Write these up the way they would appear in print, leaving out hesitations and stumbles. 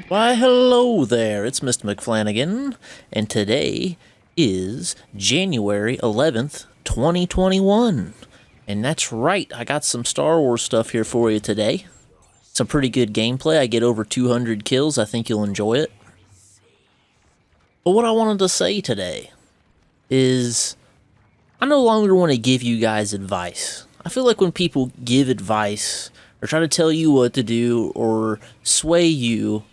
Why, hello there, it's Mr. McFlanagan, and today is January 11th, 2021. And that's right, I got some Star Wars stuff here for you today. Some pretty good gameplay, I get over 200 kills, I think you'll enjoy it. But what I wanted to say today is, I no longer want to give you guys advice. I feel like when people give advice, or try to tell you what to do, or sway you,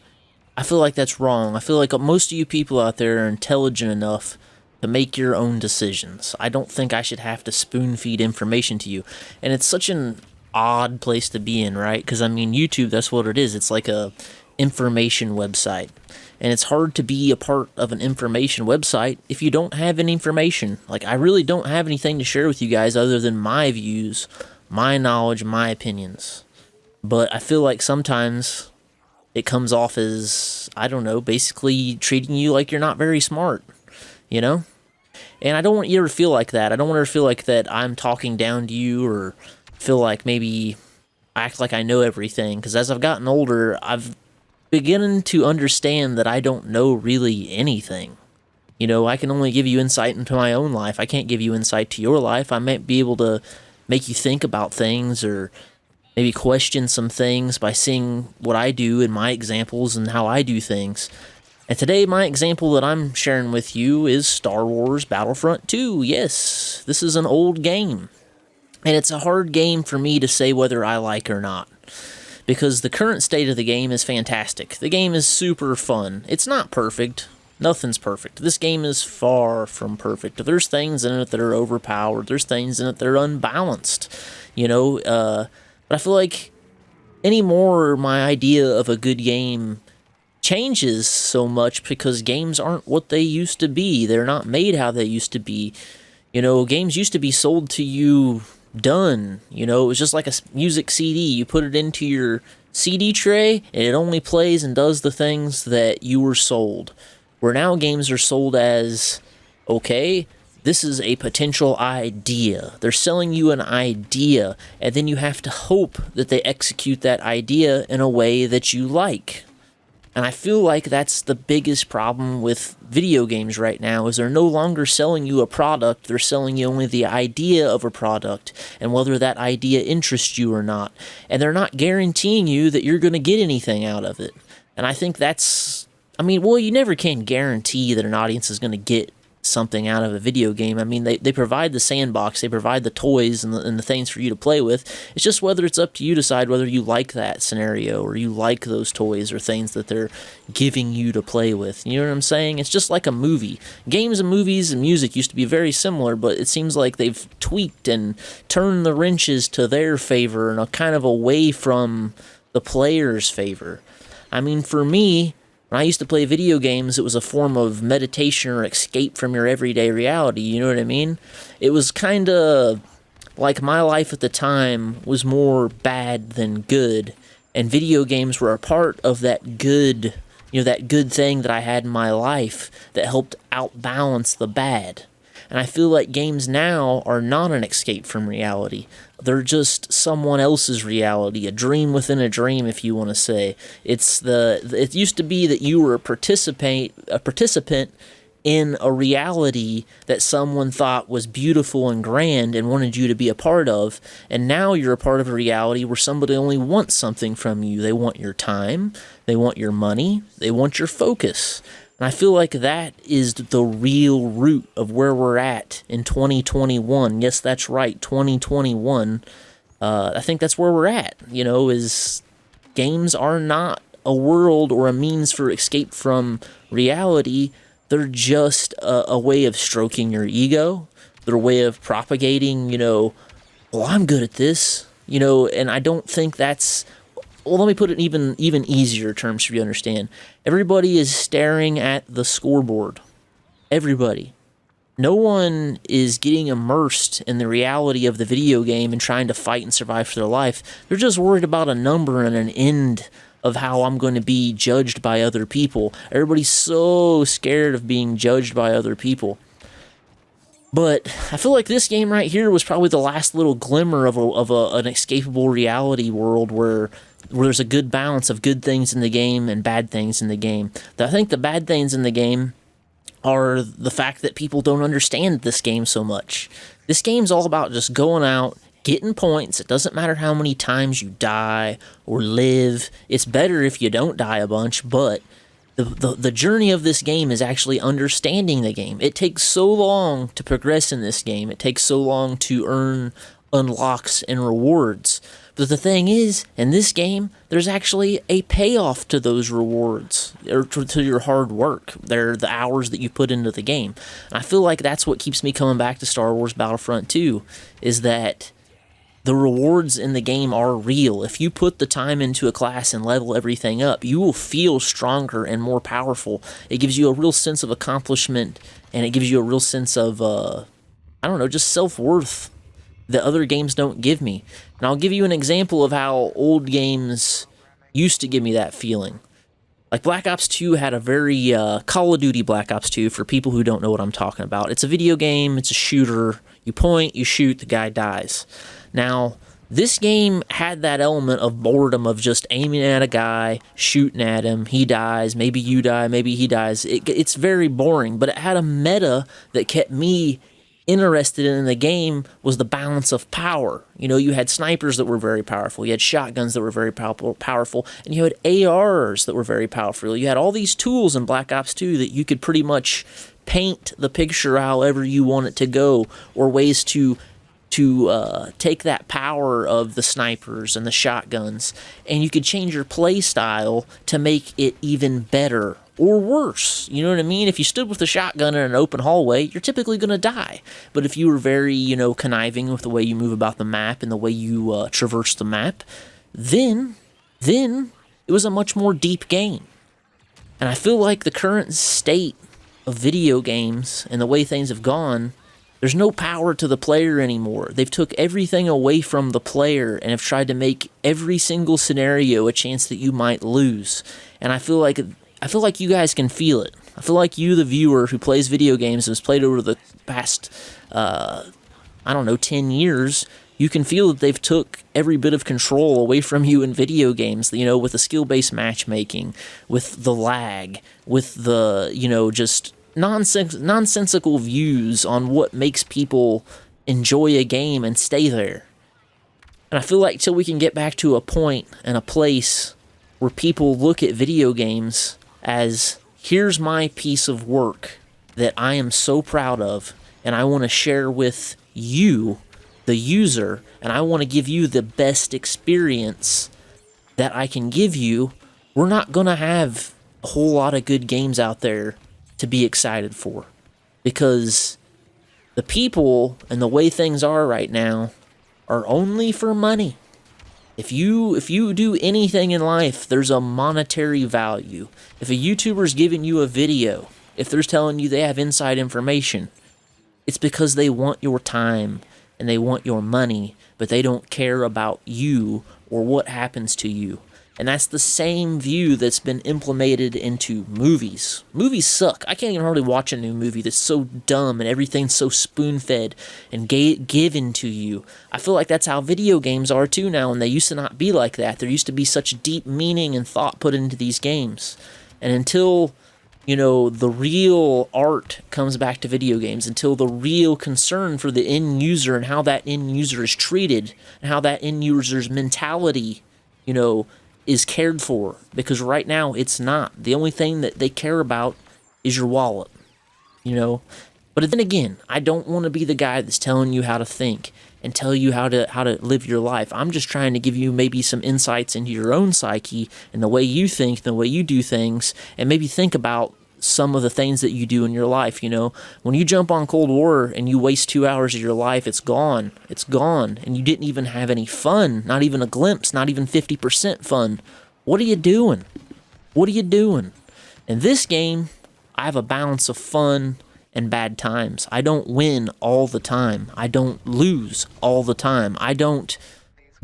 I feel like that's wrong. I feel like most of you people out there are intelligent enough to make your own decisions. I don't think I should have to spoon feed information to you. And it's such an odd place to be in, right? Because, I mean, YouTube, that's what it is. It's like a information website. And it's hard to be a part of an information website if you don't have any information. Like, I really don't have anything to share with you guys other than my views, my knowledge, my opinions. But I feel like sometimes it comes off as, I don't know, basically treating you like you're not very smart, you know? And I don't want you to feel like that. I don't want to feel like that I'm talking down to you or feel like maybe I act like I know everything. Because as I've gotten older, I've begun to understand that I don't know really anything. You know, I can only give you insight into my own life. I can't give you insight to your life. I might be able to make you think about things or maybe question some things by seeing what I do in my examples and how I do things. And today, my example that I'm sharing with you is Star Wars Battlefront 2. Yes, this is an old game. And it's a hard game for me to say whether I like or not, because the current state of the game is fantastic. The game is super fun. It's not perfect. Nothing's perfect. This game is far from perfect. There's things in it that are overpowered. There's things in it that are unbalanced. You know, but I feel like anymore my idea of a good game changes so much because games aren't what they used to be. They're not made how they used to be. You know, games used to be sold to you done. You know, it was just like a music CD. You put it into your CD tray and it only plays and does the things that you were sold. Where now games are sold as, okay, this is a potential idea. They're selling you an idea, and then you have to hope that they execute that idea in a way that you like. And I feel like that's the biggest problem with video games right now, is they're no longer selling you a product, they're selling you only the idea of a product, and whether that idea interests you or not. And they're not guaranteeing you that you're going to get anything out of it. And I think that's, I mean, well, you never can guarantee that an audience is going to get something out of a video game. I mean, they provide the sandbox, they provide the toys and the things for you to play with. It's just whether it's up to you to decide whether you like that scenario or you like those toys or things that they're giving you to play with. You know what I'm saying? It's just like a movie. Games and movies and music used to be very similar, but it seems like they've tweaked and turned the wrenches to their favor and a kind of away from the player's favor. I mean, for me, when I used to play video games, it was a form of meditation or escape from your everyday reality, you know what I mean? It was kind of like my life at the time was more bad than good, and video games were a part of that good, you know, that good thing that I had in my life that helped outbalance the bad. And I feel like games now are not an escape from reality. They're just someone else's reality, a dream within a dream, if you want to say. It used to be that you were a participant in a reality that someone thought was beautiful and grand and wanted you to be a part of, and now you're a part of a reality where somebody only wants something from you. They want your time, they want your money, they want your focus. And I feel like that is the real root of where we're at in 2021. Yes, that's right, 2021. I think that's where we're at, you know, is games are not a world or a means for escape from reality. They're just a way of stroking your ego. They're a way of propagating, you know, well, I'm good at this, you know, and I don't think that's... Well, let me put it in even easier terms so you understand. Everybody is staring at the scoreboard. Everybody. No one is getting immersed in the reality of the video game and trying to fight and survive for their life. They're just worried about a number and an end of how I'm going to be judged by other people. Everybody's so scared of being judged by other people. But I feel like this game right here was probably the last little glimmer of an escapable reality world where where there's a good balance of good things in the game and bad things in the game. I think the bad things in the game are the fact that people don't understand this game so much. This game's all about just going out, getting points. It doesn't matter how many times you die or live. It's better if you don't die a bunch, but the journey of this game is actually understanding the game. It takes so long to progress in this game. It takes so long to earn unlocks and rewards. But the thing is, in this game, there's actually a payoff to those rewards, or to your hard work. They're the hours that you put into the game. And I feel like that's what keeps me coming back to Star Wars Battlefront 2, is that the rewards in the game are real. If you put the time into a class and level everything up, you will feel stronger and more powerful. It gives you a real sense of accomplishment, and it gives you a real sense of, just self-worth that other games don't give me. And I'll give you an example of how old games used to give me that feeling. Like Black Ops 2 had a very Call of Duty Black Ops 2, for people who don't know what I'm talking about. It's a video game, it's a shooter. You point, you shoot, the guy dies. Now, this game had that element of boredom of just aiming at a guy, shooting at him, he dies, maybe you die, maybe he dies. It's very boring, but it had a meta that kept me interested in the game, was the balance of power. You know, you had snipers that were very powerful, you had shotguns that were very powerful, and you had ARs that were very powerful. You had all these tools in Black Ops 2 that you could pretty much paint the picture however you want it to go, or ways to take that power of the snipers and the shotguns, and you could change your play style to make it even better or worse. You know what I mean? If you stood with a shotgun in an open hallway, you're typically going to die. But if you were very, conniving with the way you move about the map and the way you traverse the map, then it was a much more deep game. And I feel like the current state of video games and the way things have gone, there's no power to the player anymore. They've took everything away from the player and have tried to make every single scenario a chance that you might lose. And I feel like you guys can feel it. I feel like you, the viewer who plays video games and has played over the past, 10 years, you can feel that they've took every bit of control away from you in video games, with the skill-based matchmaking, with the lag, with the, just nonsensical views on what makes people enjoy a game and stay there. And I feel like till we can get back to a point and a place where people look at video games as, here's my piece of work that I am so proud of, and I want to share with you, the user, and I want to give you the best experience that I can give you, we're not going to have a whole lot of good games out there to be excited for. Because the people and the way things are right now are only for money. If you do anything in life, there's a monetary value. If a YouTuber's giving you a video, if they're telling you they have inside information, it's because they want your time and they want your money, but they don't care about you or what happens to you. And that's the same view that's been implemented into movies. Movies suck. I can't even hardly watch a new movie that's so dumb and everything's so spoon-fed and given to you. I feel like that's how video games are too now, and they used to not be like that. There used to be such deep meaning and thought put into these games. And until, the real art comes back to video games, until the real concern for the end user and how that end user is treated and how that end user's mentality, is cared for, because right now it's not. The only thing that they care about is your wallet, But then again, I don't want to be the guy that's telling you how to think and tell you how to live your life. I'm just trying to give you maybe some insights into your own psyche and the way you think, the way you do things, and maybe think about some of the things that you do in your life. When you jump on Cold War and you waste 2 hours of your life, it's gone, and you didn't even have any fun, not even a glimpse, not even 50% fun. What are you doing? In this game, I have a balance of fun and bad times. I don't win all the time. I don't lose all the time. I don't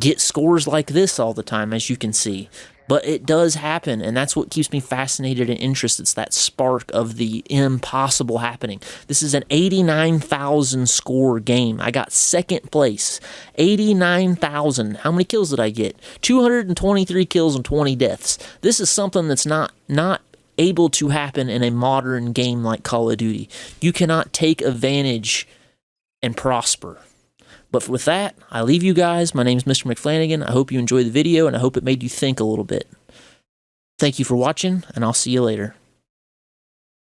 get scores like this all the time, as you can see. But it does happen, and that's what keeps me fascinated and interested. It's that spark of the impossible happening. This is an 89,000 score game. I got second place. 89,000. How many kills did I get? 223 kills and 20 deaths. This is something that's not able to happen in a modern game like Call of Duty. You cannot take advantage and prosper. But with that, I leave you guys. My name is Mr. McFlanagan. I hope you enjoyed the video, and I hope it made you think a little bit. Thank you for watching, and I'll see you later.